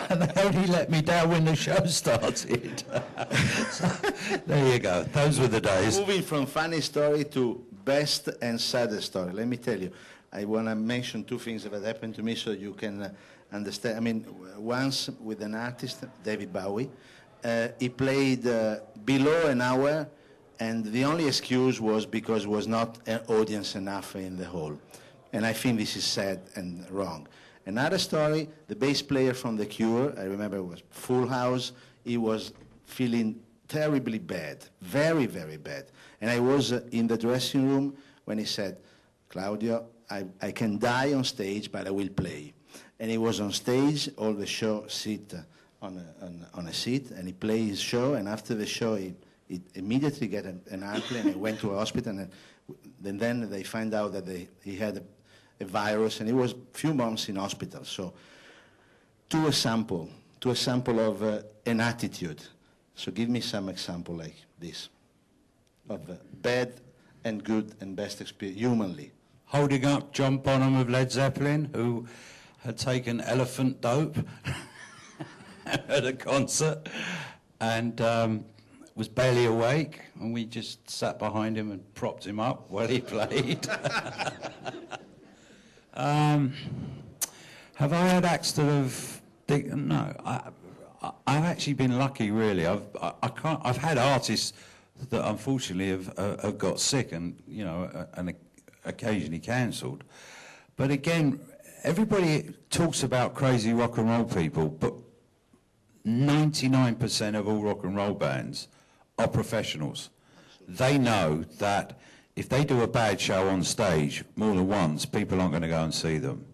and they only let me down when the show started. So, there you go. Those were the days. Moving from funny story to best and saddest story. Let me tell you, I want to mention two things that happened to me so you can understand. I mean, once with an artist, David Bowie, he played below an hour, and the only excuse was because there was not an audience enough in the hall. And I think this is sad and wrong. Another story, the bass player from The Cure, I remember it was Full House, he was feeling terribly bad, very, very bad. And I was in the dressing room when he said, Claudio, I can die on stage, but I will play. And he was on stage, all the show sit on a seat, and he played his show, and after the show, he immediately got an airplane and went to a hospital, and then they find out that he had a virus, and he was a few months in hospital. So, to a sample of an attitude. So give me some example like this, of bad and good and best experience, humanly. Holding up John Bonham of Led Zeppelin, who had taken elephant dope at a concert and was barely awake, and we just sat behind him and propped him up while he played. Have I had acts that have... No, I've actually been lucky, really. I've had artists that unfortunately have got sick and, you know, and occasionally cancelled. But again, everybody talks about crazy rock and roll people, but 99% of all rock and roll bands are professionals. They know that if they do a bad show on stage more than once, people aren't going to go and see them.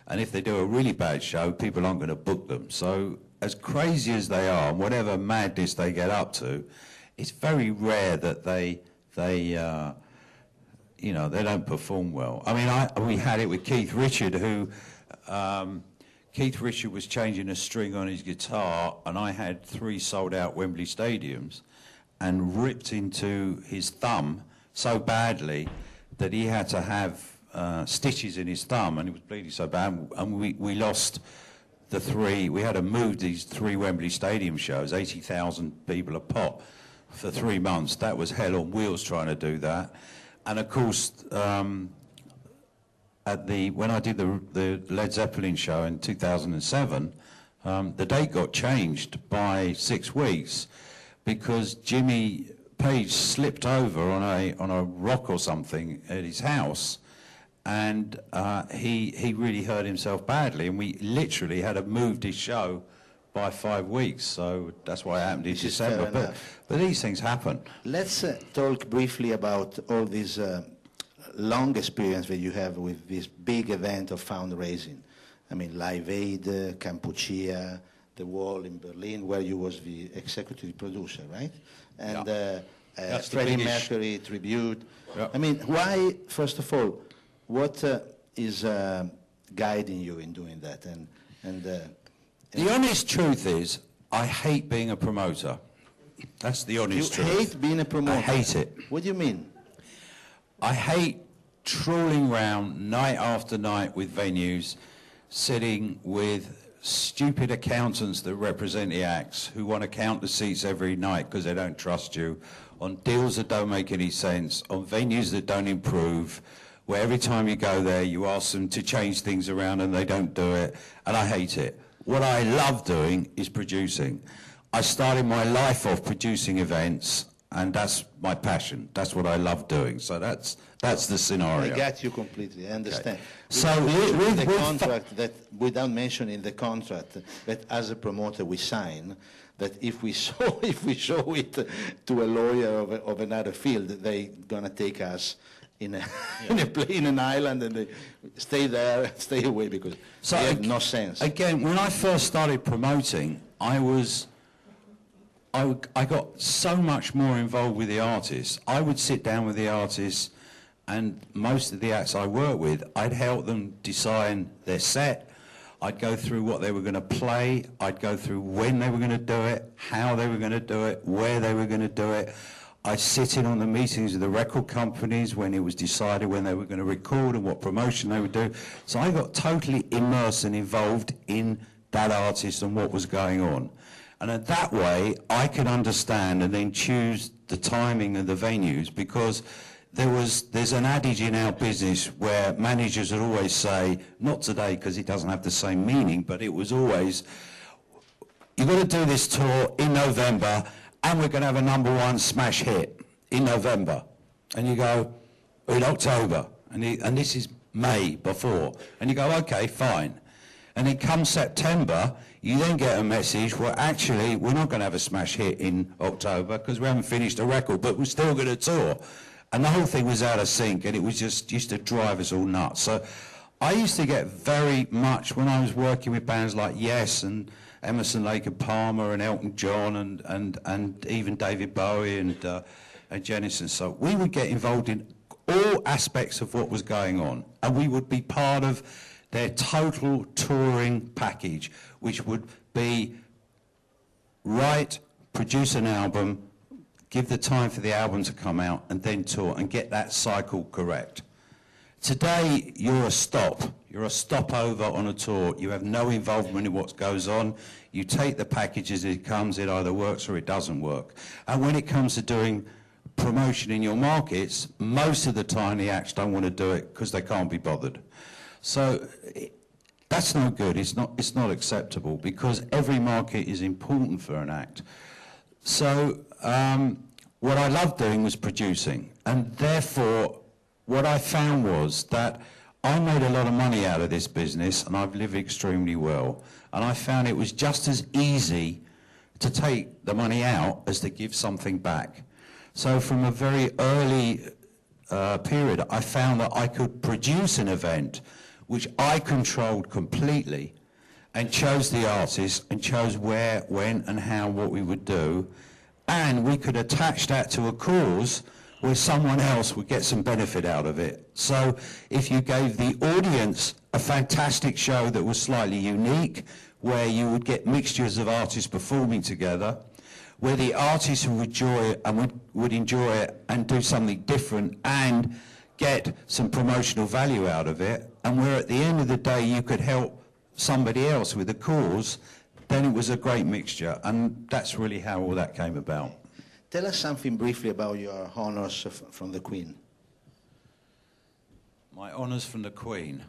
And if they do a really bad show, people aren't going to book them. So as crazy as they are, and whatever madness they get up to, it's very rare that they you know, they don't perform well. I mean, we had it with Keith Richard, who, Keith Richard was changing a string on his guitar, and I had 3 sold-out Wembley stadiums, and ripped into his thumb so badly that he had to have stitches in his thumb, and he was bleeding so bad, and we lost the 3. We had to move these 3 Wembley Stadium shows, 80,000 people a pop, for 3 months. That was hell on wheels trying to do that. And of course, when I did the Led Zeppelin show in 2007, the date got changed by 6 weeks because Jimmy Page slipped over on a rock or something at his house, and he really hurt himself badly, and we literally had to move his show by 5 weeks. So that's why it happened in December. But these things happen. Let's talk briefly about all this long experience that you have with this big event of fundraising. I mean, Live Aid, Campuchia, The Wall in Berlin, where you was the executive producer, right? And Freddie Mercury tribute. Yeah. I mean, why, first of all, what is guiding you in doing that? The honest truth is, I hate being a promoter. That's the honest truth. You hate being a promoter? I hate it. What do you mean? I hate trawling round night after night with venues, sitting with stupid accountants that represent the acts who want to count the seats every night because they don't trust you, on deals that don't make any sense, on venues that don't improve, where every time you go there you ask them to change things around and they don't do it, and I hate it. What I love doing is producing. I started my life off producing events, and that's my passion. That's what I love doing. So that's the scenario. I get you completely. I understand. Okay. So with the contract that, without mentioning the contract that as a promoter we sign, that if we show it to a lawyer of another field, they're gonna take us in an island, and they stay there, stay away, because they have no sense. Again, when I first started promoting, I got so much more involved with the artists. I would sit down with the artists, and most of the acts I work with, I'd help them design their set. I'd go through what they were going to play. I'd go through when they were going to do it, how they were going to do it, where they were going to do it. I sit in on the meetings of the record companies when it was decided when they were going to record and what promotion they would do. So I got totally immersed and involved in that artist and what was going on. And in that way, I could understand and then choose the timing and the venues, because there's an adage in our business where managers would always say, not today because it doesn't have the same meaning, but it was always, you've got to do this tour in November and we're going to have a #1 smash hit in November. And you go, in October, and this is May before. And you go, okay, fine. And then come September, you then get a message, well, actually, we're not going to have a smash hit in October because we haven't finished a record, but we're still going to tour. And the whole thing was out of sync, and it was just used to drive us all nuts. So I used to get very much, when I was working with bands like Yes and Emerson, Lake and Palmer and Elton John and even David Bowie and Genesis, so we would get involved in all aspects of what was going on, and we would be part of their total touring package, which would be write, produce an album, give the time for the album to come out, and then tour and get that cycle correct. Today, you're a stop. You're a stopover on a tour. You have no involvement in what goes on. You take the package as it comes. It either works or it doesn't work. And when it comes to doing promotion in your markets, most of the time the acts don't want to do it because they can't be bothered. So that's no good. It's not acceptable, because every market is important for an act. So what I loved doing was producing, and therefore what I found was that I made a lot of money out of this business, and I've lived extremely well. And I found it was just as easy to take the money out as to give something back. So from a very early period, I found that I could produce an event which I controlled completely, and chose the artists and chose where, when and how, what we would do. And we could attach that to a cause where someone else would get some benefit out of it. So if you gave the audience a fantastic show that was slightly unique, where you would get mixtures of artists performing together, where the artists would enjoy it and would enjoy it and do something different and get some promotional value out of it, and where at the end of the day you could help somebody else with a cause, then it was a great mixture, and that's really how all that came about. Tell us something briefly about your honors from the Queen. My honors from the Queen?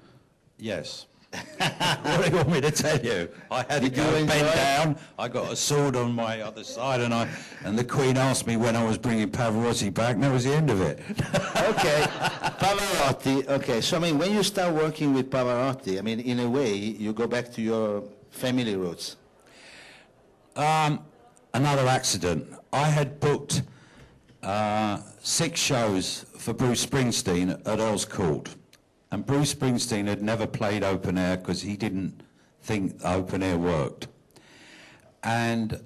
Yes. What do you want me to tell you? I had to go bend down. I got a sword on my other side, and the Queen asked me when I was bringing Pavarotti back, and that was the end of it. Okay, Pavarotti. Okay, so I mean, when you start working with Pavarotti, I mean, in a way, you go back to your family roots. Another accident. I had booked 6 shows for Bruce Springsteen at Earl's Court. And Bruce Springsteen had never played open air because he didn't think open air worked. And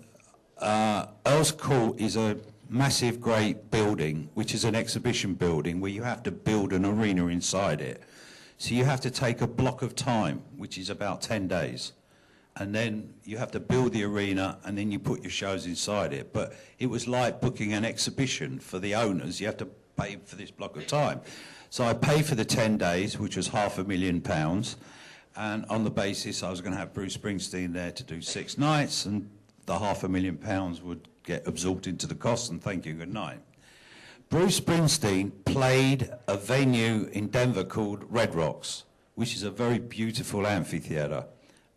Earl's Court is a massive, great building, which is an exhibition building where you have to build an arena inside it. So you have to take a block of time, which is about 10 days. And then you have to build the arena, and then you put your shows inside it. But it was like booking an exhibition for the owners. You have to pay for this block of time. So I paid for the 10 days, which was £500,000, and on the basis I was going to have Bruce Springsteen there to do 6 nights, and the £500,000 would get absorbed into the cost, and thank you, good night. Bruce Springsteen played a venue in Denver called Red Rocks, which is a very beautiful amphitheatre,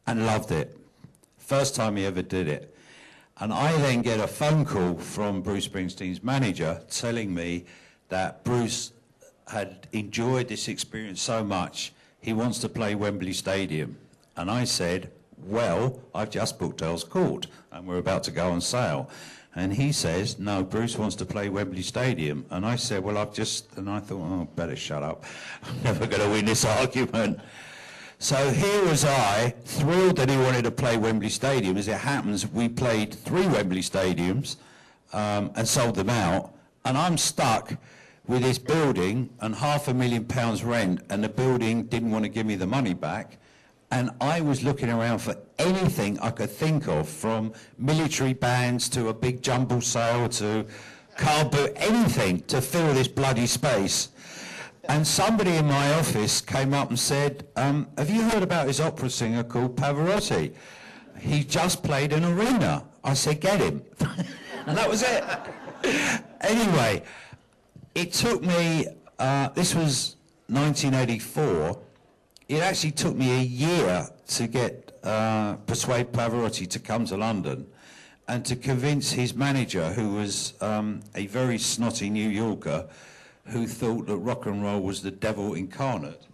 and loved it. First time he ever did it. And I then get a phone call from Bruce Springsteen's manager telling me that Bruce had enjoyed this experience so much, he wants to play Wembley Stadium. And I said, well, I've just booked Earl's Court, and we're about to go on sale. And he says, no, Bruce wants to play Wembley Stadium. And I said, well, and I thought, oh, better shut up. I'm never going to win this argument. So here was I, thrilled that he wanted to play Wembley Stadium. As it happens, we played 3 Wembley Stadiums and sold them out. And I'm stuck with this building and £500,000 rent, and the building didn't want to give me the money back. And I was looking around for anything I could think of, from military bands to a big jumble sale to car boot, anything to fill this bloody space. And somebody in my office came up and said, have you heard about this opera singer called Pavarotti? he just played an arena. I said, get him. And that was it. Anyway, it took me, this was 1984, it actually took me a year to persuade Pavarotti to come to London and to convince his manager, who was a very snotty New Yorker, who thought that rock and roll was the devil incarnate.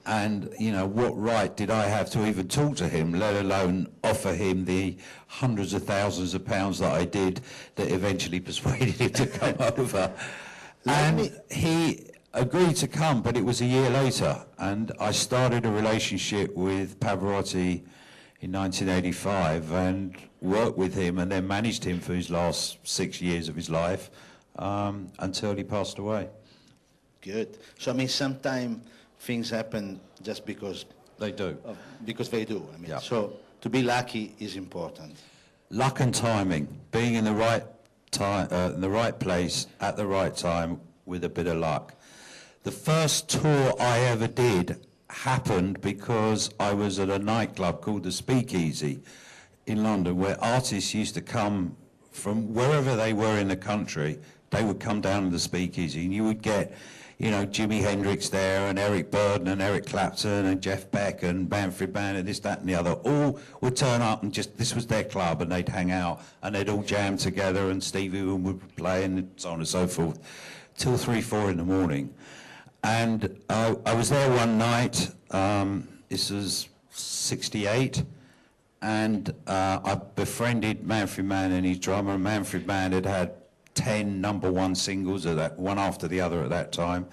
And, you know, what right did I have to even talk to him, let alone offer him the hundreds of thousands of pounds that I did that eventually persuaded him to come over. And he agreed to come, but it was a year later. And I started a relationship with Pavarotti in 1985 and worked with him and then managed him for his last 6 years of his life until he passed away. Good. So, I mean, sometimes things happen just because they do. Because they do. I mean, yeah. So to be lucky is important. Luck and timing, being in the right time, in the right place at the right time with a bit of luck. The first tour I ever did happened because I was at a nightclub called the Speakeasy in London, where artists used to come from wherever they were in the country. They would come down to the Speakeasy, and you would get, you know, Jimi Hendrix there, and Eric Burdon, and Eric Clapton, and Jeff Beck, and Manfred Mann, and this, that, and the other. All would turn up, and just, this was their club, and they'd hang out, and they'd all jam together, and Stevie Wonder would play, and so on and so forth, till 3, 4 in the morning. And I was there one night, this was 68, and I befriended Manfred Mann and his drummer. Manfred Mann had had 10 #1 singles at that, one after the other at that time.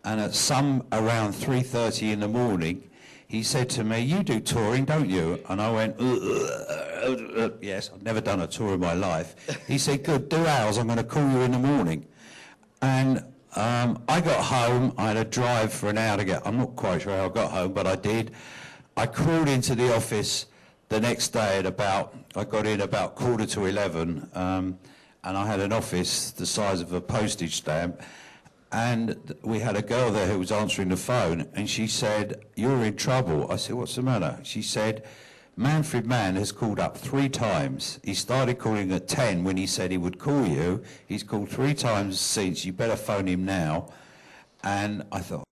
And at around 3:30 in the morning, he said to me, "You do touring, don't you?" And I went, yes, I've never done a tour in my life. He said, "Good, do ours, I'm going to call you in the morning." And I got home, I had a drive for an hour to get, I'm not quite sure how I got home, but I did. I crawled into the office the next day at I got in about 11:15, and I had an office the size of a postage stamp, and we had a girl there who was answering the phone, and she said, "You're in trouble." I said, "What's the matter?" She said, "Manfred Mann has called up 3 times. He started calling at 10 when he said he would call you. He's called 3 times since. You better phone him now." And I thought,